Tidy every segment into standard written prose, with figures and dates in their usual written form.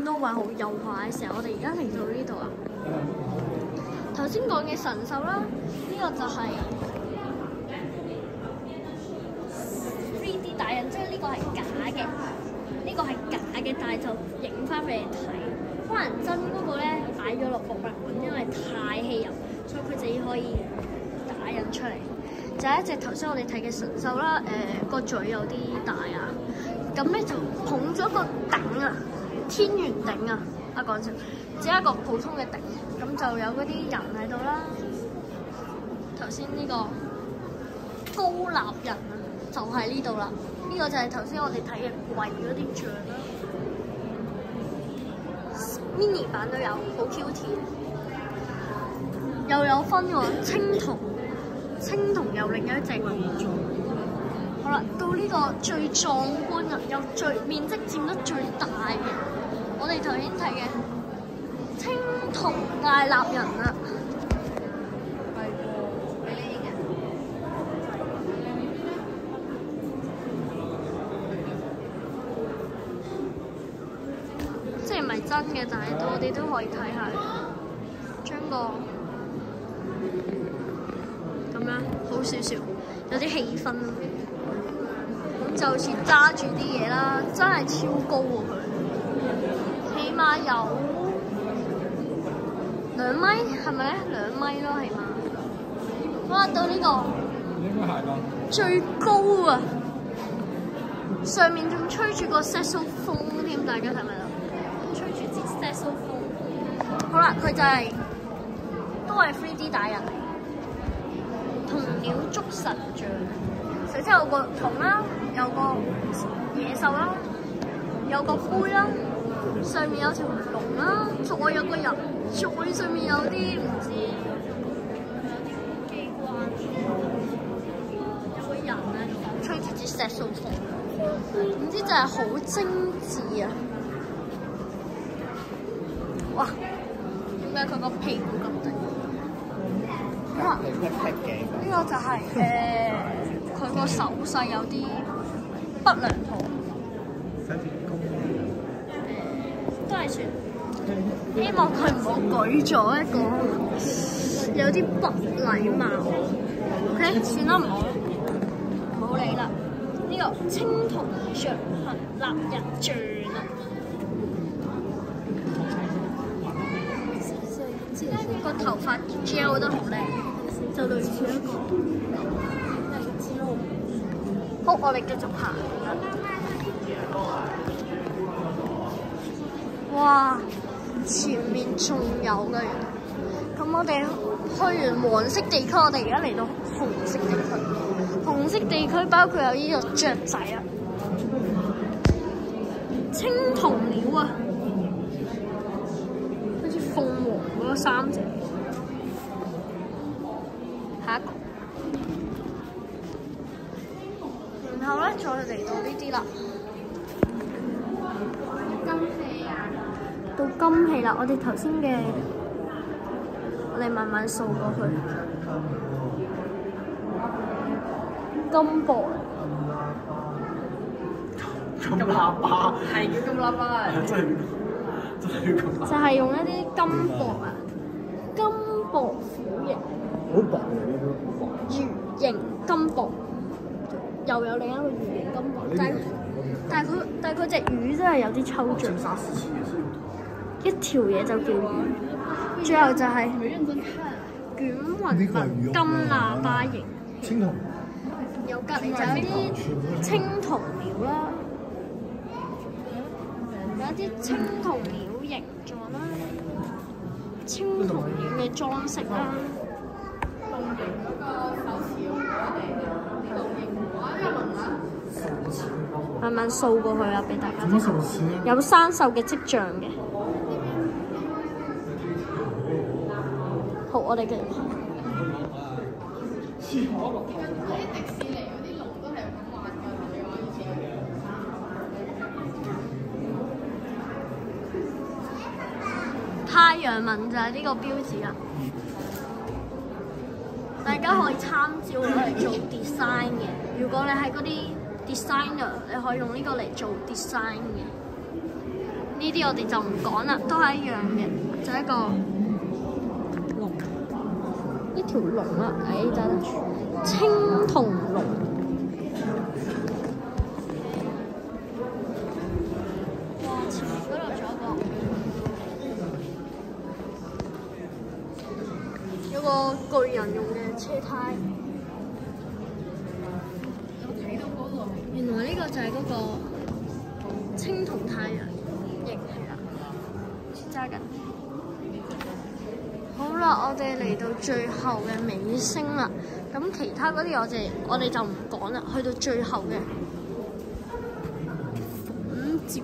都話好幼化嘅時候，我哋而家嚟到呢度啊。頭先講嘅神獸啦，呢個就係 3D 打印，即係呢個係假嘅，呢個係假嘅，但係就影翻俾你睇。可能真嗰個咧擺咗落博物館，因為太稀有，所以佢自己可以打印出嚟。就係一隻頭先我哋睇嘅神獸啦，個嘴有啲大啊，咁咧就捧咗個頂啊，天元頂啊，講笑，只係一個普通嘅頂，咁就有嗰啲人喺度啦。頭先呢個高立人啊，就喺呢度啦。呢個就係頭先我哋睇嘅跪嗰啲像啦。mini 版都有，好 cute， 又有分喎，青銅又另一隻。好啦，到呢個最壯觀啊，又最面積佔得最大嘅，我哋頭先睇嘅青銅大立人啊。係喎，俾你影嘅。即係唔係真嘅，但係我哋都可以睇下，將個咁樣好少少，有啲氣氛。咁就好似揸住啲嘢啦，真係超高喎佢，起碼有2米，係咪咧？2米咯，起碼。哇！到呢個應該係啦，最高啊！上面仲吹住個 saxophone 添，大家睇咪啦？吹住支 saxophone。好啦，佢就係、都係 3D 打印嚟，銅鳥捉神像。首先有個銅啦，有個野獸啦，有個杯啦，上面有條龍啦，再有個人，再上面有啲唔知機關，有個人咧吹住支 saxophone， 總之就係好精緻啊！哇！點解佢個屁股咁大？哇！呢個就係佢個手勢有啲不良好，都係算。希望佢唔好舉咗一個有啲不禮貌。OK， 算啦，唔好理啦。呢個青銅象立人像啊！個頭髮 gel 得好靚，就類似一個。好，我哋繼續行。哇！前面仲有嘅，咁我哋去完黃色地區，我哋而家嚟到紅色地區。紅色地區包括有呢個雀仔啊，青銅鳥啊，好似鳳凰嗰3隻。下一個。然後咧，再嚟到呢啲啦，到金器啦。我哋頭先嘅，我哋慢慢掃過去。金箔，金喇叭，係叫金喇叭，就係用一啲金箔啊，金箔虎形，好薄嘅呢啲魚形金箔。又有另一個魚形金箔，但係佢隻魚真係有啲抽象，一條嘢就叫魚。最後就係捲雲紋金喇叭形，青銅，有隔離就有啲青銅鳥啦，有一啲青銅鳥形狀啦，青銅鳥嘅裝飾啦。慢慢掃過去啦，俾大家睇。有生鏽嘅跡象嘅。好，我哋繼續行。太陽紋就係呢個標誌啦。大家可以參照嚟做 design 嘅。如果你係嗰啲 designer， 你可以用呢個嚟做 design 嘅。呢呢啲我哋就唔講啦，都係一樣嘅，就係一個龍，呢條龍啦，就係青銅龍。哇！前面嗰度仲有個巨人用嘅車胎。原來呢個就係嗰個青銅太陽型係啦，揸緊。好啦，我哋嚟到最後嘅尾聲啦。咁其他嗰啲我哋就唔講啦，去到最後嘅粉照品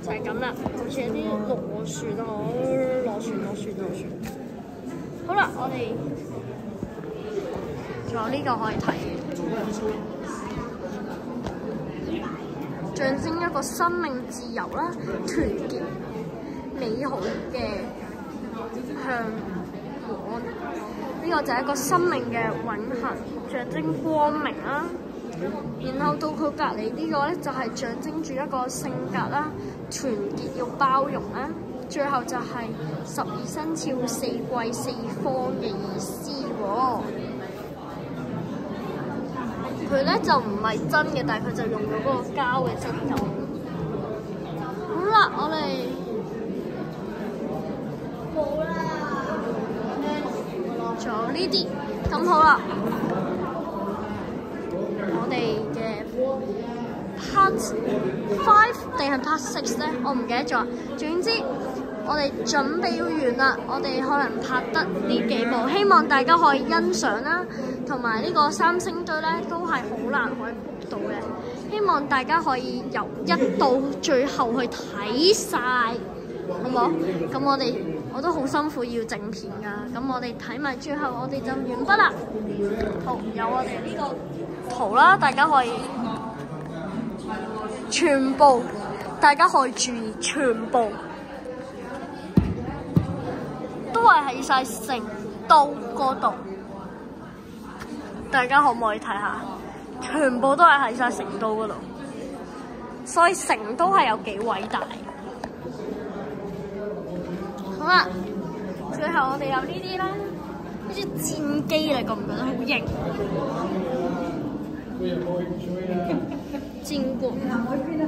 就係咁啦，好似有啲螺旋啊，螺旋。好啦，我哋。仲有呢個可以睇，象徵一個生命自由啦、團結、美好嘅向往。呢個就係一個生命嘅永恆，象徵光明啦。然後到佢隔離呢個咧，就係象徵住一個性格啦、團結要包容啦。最後就係12生肖4季4方嘅意思喎。佢咧就唔係真嘅，但係佢就用咗嗰個膠嘅質感。好啦，我哋冇啦，仲有呢啲，咁好啦。我哋嘅 Part 5定係 Part 6咧，我唔記得咗。總之，我哋準備要完啦，我哋可能拍得呢幾部，希望大家可以欣賞啦。同埋呢個三星堆咧，都係好難可以 book 到嘅。希望大家可以由一到最後去睇晒，好唔好？咁我都好辛苦要整片㗎。咁我哋睇埋最後，我哋就完畢啦。好，有我哋呢個圖啦，大家可以全部，大家可以注意全部都係喺晒成都嗰度。大家可唔可以睇下？全部都係喺晒成都嗰度，所以成都係有幾偉大。好啦，最後我哋有呢啲啦，呢啲戰機你覺唔覺得好型？戰國。仲有呢啲咧。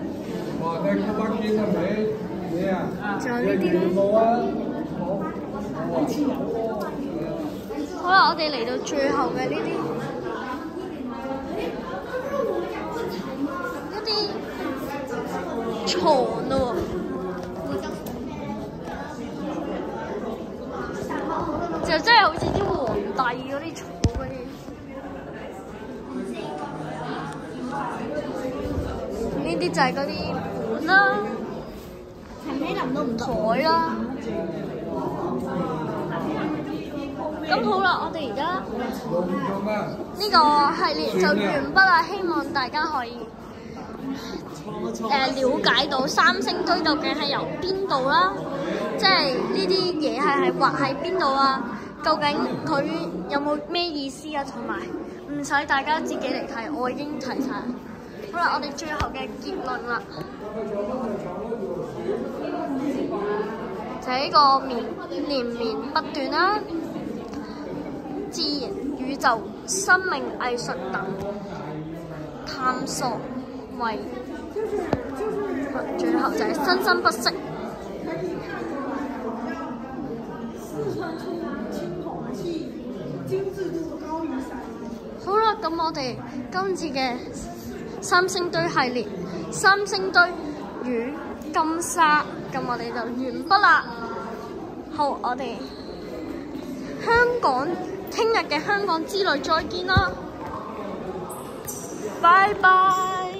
好啦，我哋嚟到最後嘅呢啲。床咯，就真係好似啲皇帝嗰啲坐嗰啲。呢啲就係嗰啲碗啦，台啦。咁好啦，我哋而家呢個系列就完畢啦，希望大家可以了解到三星堆究竟係由邊度啦，即係呢啲嘢係畫喺邊度啊？究竟佢有冇咩意思啊？同埋唔使大家自己嚟睇，我已經睇晒。好啦，我哋最後嘅結論啦，就係呢個連綿不斷啦，自然、宇宙、生命、藝術等探索為。最後就係生生不息。好啦，咁我哋今次嘅三星堆系列，三星堆與金沙，咁我哋就完畢啦。好，我哋聽日嘅香港之旅再見啦，拜拜。